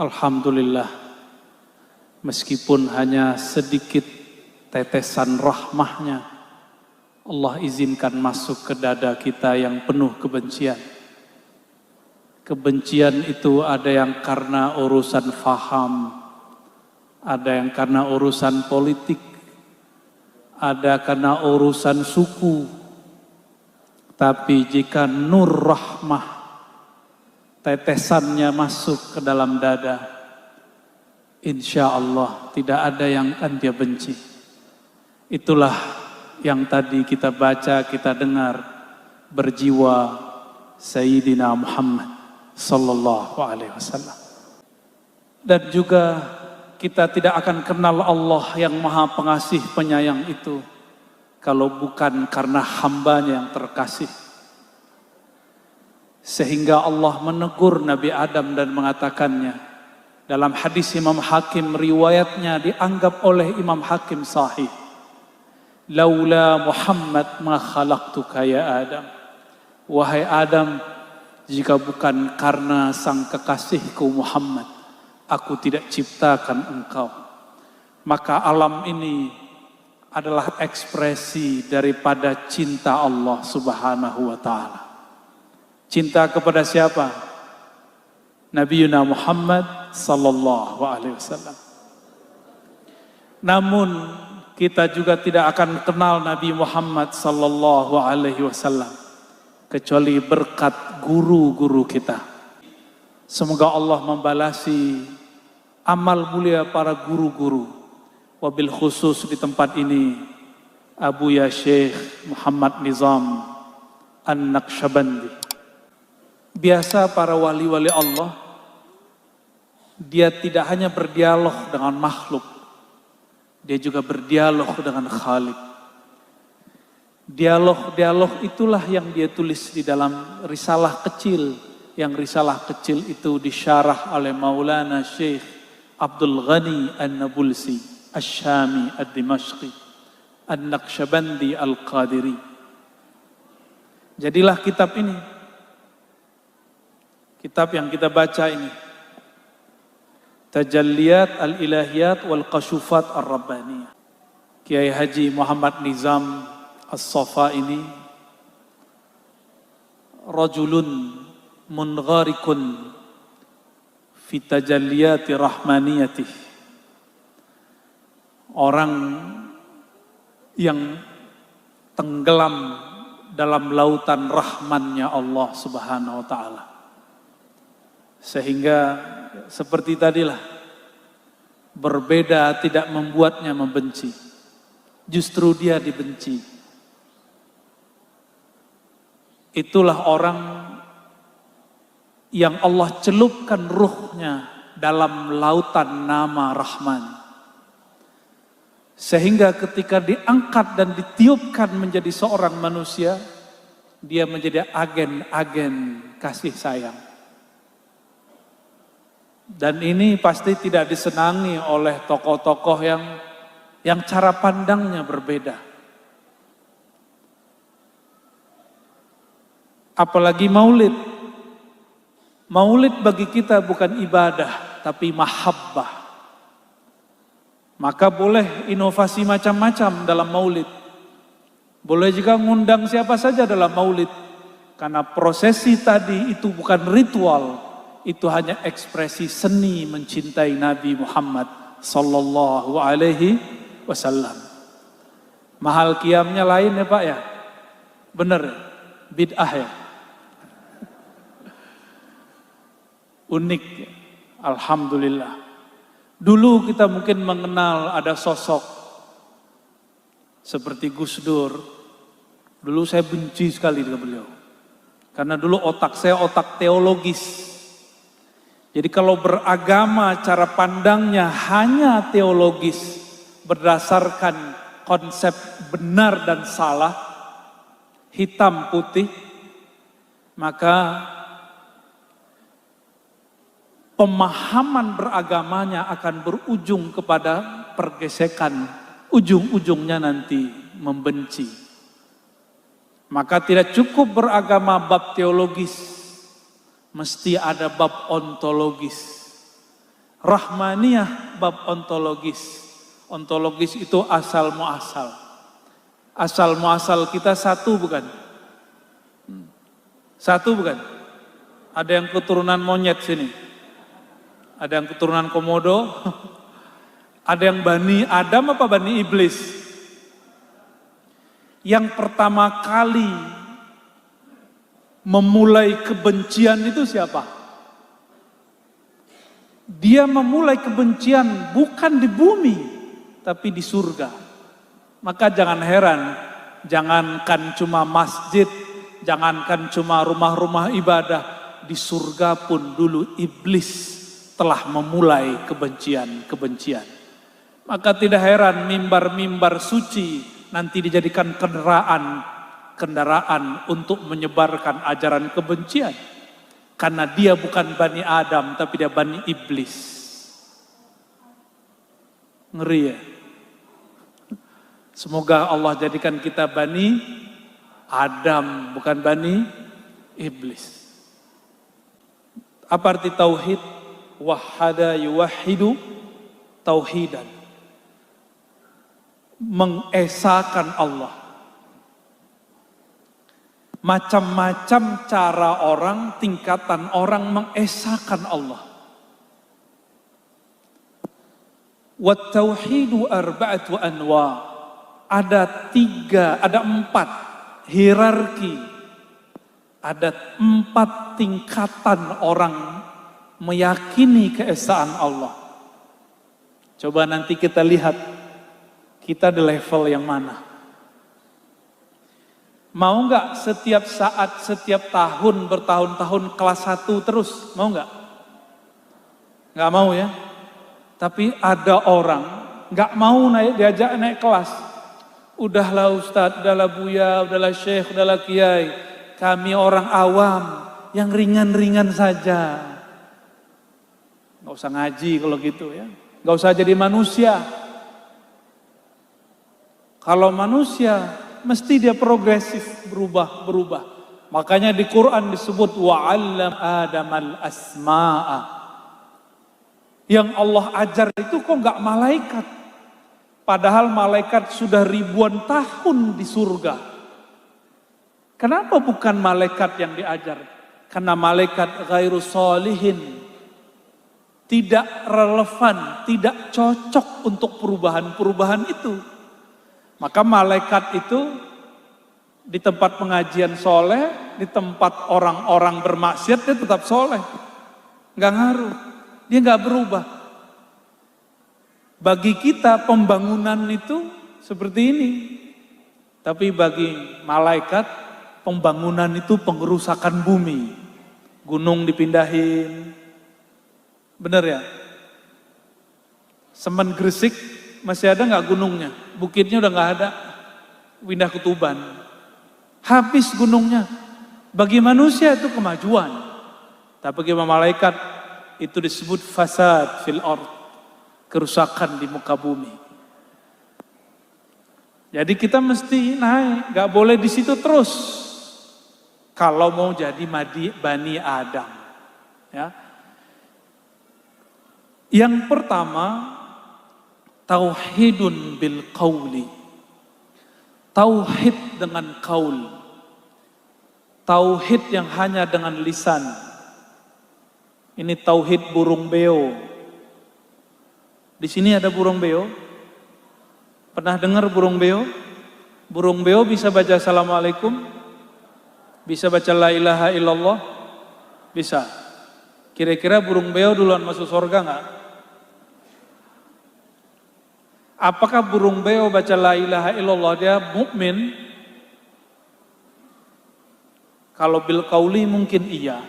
Alhamdulillah, meskipun hanya sedikit tetesan rahmahnya, Allah izinkan masuk ke dada kita yang penuh kebencian. Kebencian itu ada yang karena urusan faham, ada yang karena urusan politik, ada karena urusan suku. Tapi jika nur rahmah tetesannya masuk ke dalam dada, insya Allah tidak ada yang akan dia benci. Itulah yang tadi kita baca, kita dengar, berjiwa Sayyidina Muhammad sallallahu alaihi wasallam. Dan juga kita tidak akan kenal Allah yang maha pengasih penyayang itu kalau bukan karena hambanya yang terkasih. Sehingga Allah menegur Nabi Adam dan mengatakannya. Dalam hadis Imam Hakim, riwayatnya dianggap oleh Imam Hakim sahih. Laula Muhammad ma khalaqtuka ya Adam. Wahai Adam, jika bukan karena sang kekasihku Muhammad, aku tidak ciptakan engkau. Maka alam ini adalah ekspresi daripada cinta Allah Subhanahu wa ta'ala. Cinta kepada siapa? Nabi Muhammad sallallahu alaihi wasallam. Namun kita juga tidak akan kenal Nabi Muhammad sallallahu alaihi wasallam kecuali berkat guru-guru kita. Semoga Allah membalasi amal mulia para guru-guru. Wabil khusus di tempat ini Abuya Syekh Muhammad Nizam An-Naqsyabandi. Biasa para wali-wali Allah, dia tidak hanya berdialog dengan makhluk, dia juga berdialog dengan Khalik. Dialog-dialog itulah yang dia tulis di dalam risalah kecil, yang risalah kecil itu disyarah oleh Maulana Syekh Abdul Ghani An-Nabulsi Asy-Syami Ad-Dimashqi An-Naqsyabandi Al-Qadiri. Jadilah kitab ini, kitab yang kita baca ini, Tajalliyat Al-Ilahiyat wal Qashufat Ar-Rabbaniyah. Kiai Haji Muhammad Nizam As-Safa ini rajulun mungharikun fi tajalliyati rahmaniyatih. Orang yang tenggelam dalam lautan rahmannya Allah Subhanahu wa ta'ala. Sehingga seperti tadilah, berbeda tidak membuatnya membenci. Justru dia dibenci. Itulah orang yang Allah celupkan ruhnya dalam lautan nama Rahman. Sehingga ketika diangkat dan ditiupkan menjadi seorang manusia, dia menjadi agen-agen kasih sayang. Dan ini pasti tidak disenangi oleh tokoh-tokoh yang cara pandangnya berbeda. Apalagi maulid. Maulid bagi kita bukan ibadah, tapi mahabbah. Maka boleh inovasi macam-macam dalam maulid. Boleh juga ngundang siapa saja dalam maulid. Karena prosesi tadi itu bukan ritual. Itu hanya ekspresi seni mencintai Nabi Muhammad sallallahu alaihi wasallam. Mahal qiyamnya lain ya Pak ya? Benar ya? Bid'ah ya? Unik ya? Alhamdulillah. Dulu kita mungkin mengenal ada sosok seperti Gus Dur. Dulu saya benci sekali dengan beliau. Karena dulu otak saya otak teologis. Jadi kalau beragama cara pandangnya hanya teologis berdasarkan konsep benar dan salah, hitam putih, maka pemahaman beragamanya akan berujung kepada pergesekan, ujung-ujungnya nanti membenci. Maka tidak cukup beragama bab teologis, mesti ada bab ontologis. Rahmaniyah bab ontologis. Ontologis itu asal muasal. Asal muasal kita satu bukan? Satu bukan? Ada yang keturunan monyet sini. Ada yang keturunan komodo. Ada yang Bani Adam apa Bani Iblis? Yang pertama kali memulai kebencian itu siapa? Dia memulai kebencian bukan di bumi, tapi di surga. Maka jangan heran, jangankan cuma masjid, jangankan cuma rumah-rumah ibadah, di surga pun dulu iblis telah memulai kebencian-kebencian. Maka tidak heran mimbar-mimbar suci nanti dijadikan kendaraan untuk menyebarkan ajaran kebencian. Karena dia bukan Bani Adam, tapi dia Bani Iblis. Ngeri ya? Semoga Allah jadikan kita Bani Adam, bukan Bani Iblis. Apa arti tauhid? Wahada yuwahidu tauhidan. Mengesahkan Allah. Macam-macam cara orang, tingkatan orang mengesahkan Allah. Wat tauhidu arba'atu anwa. Ada 4 hierarki. Ada 4 tingkatan orang meyakini keesaan Allah. Coba nanti kita lihat kita di level yang mana. Mau nggak setiap saat, setiap tahun, bertahun-tahun kelas 1 terus? Mau nggak? Nggak mau ya? Tapi ada orang nggak mau diajak naik kelas. Udahlah Ustadz, udahlah Buya, udahlah Syekh, udahlah Kiai. Kami orang awam, yang ringan-ringan saja. Nggak usah ngaji kalau gitu ya. Nggak usah jadi manusia. Kalau manusia mesti dia progresif, berubah. Makanya di Quran disebut wa'allam Adamal asma'a. Yang Allah ajar itu kok nggak malaikat? Padahal malaikat sudah ribuan tahun di surga. Kenapa bukan malaikat yang diajar? Karena malaikat ghairu sholihin. Tidak relevan, tidak cocok untuk perubahan-perubahan itu. Maka malaikat itu di tempat pengajian soleh, di tempat orang-orang bermaksiat dia tetap soleh. Nggak ngaruh, dia nggak berubah. Bagi kita pembangunan itu seperti ini. Tapi bagi malaikat pembangunan itu pengerusakan bumi. Gunung dipindahin. Bener ya? Semen Gresik masih ada nggak gunungnya? Bukitnya udah nggak ada, pindah ke Tuban. Habis gunungnya. Bagi manusia itu kemajuan. Tapi bagi malaikat itu disebut fasad fil ard, kerusakan di muka bumi. Jadi kita mesti naik, nggak boleh di situ terus. Kalau mau jadi Bani Adam, ya. Yang pertama, tauhidun bil qauli. Tauhid dengan qaul. Tauhid yang hanya dengan lisan. Ini tauhid burung beo. Di sini ada burung beo. Pernah dengar burung beo? Burung beo bisa baca assalamualaikum? Bisa baca la ilaha illallah? Bisa. Kira-kira burung beo duluan masuk surga enggak? Apakah burung beo baca la ilaha illallah dia mukmin? Kalau bil qauli mungkin iya.